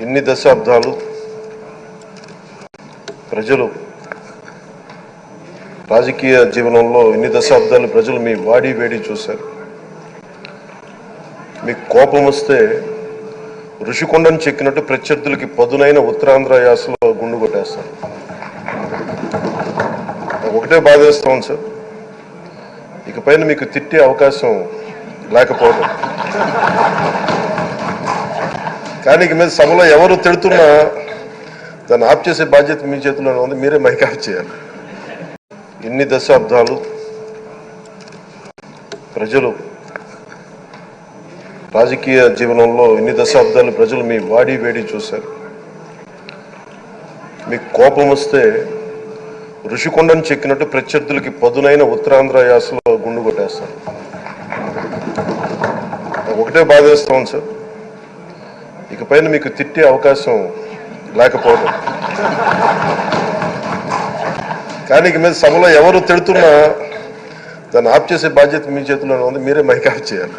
ఇన్ని దశాబ్దాలు ప్రజలు రాజకీయ జీవనంలో ఇన్ని దశాబ్దాలు ప్రజలు మీ వాడి వేడి చూశారు. మీకు కోపం వస్తే ఋషికొండను చెక్కినట్టు ప్రత్యర్థులకి పదునైన ఉత్తరాంధ్ర యాసలో గుండు కొట్టేస్తారు. ఒకటే బాధేస్తాం సార్, ఇకపైన మీకు తిట్టే అవకాశం లేకపోవడం. కానీ ఇక మీద సభలో ఎవరు తిడుతున్నా దాన్ని ఆఫ్ చేసే బాధ్యత మీ చేతిలోనే ఉంది, మీరే మైక్ ఆఫ్ చేయాలి. ఇన్ని దశాబ్దాలు ప్రజలు రాజకీయ జీవనంలో ఇన్ని దశాబ్దాలు ప్రజలు మీ వాడి వేడి చూశారు. మీకు కోపం వస్తే ఋషికొండను చెక్కినట్టు ప్రత్యర్థులకి పదునైన ఉత్తరాంధ్ర యాసలో గుండు కొట్టేస్తారు. ఒకటే బాధేస్తాం సార్, ఇకపైన మీకు తిట్టే అవకాశం లేకపోవడం. కానీ ఇక మీద సభలో ఎవరు తిడుతున్నా దాన్ని ఆఫ్ చేసే బాధ్యత మీ చేతిలోనే ఉంది, మీరే మైక్ ఆఫ్ చేయాలి.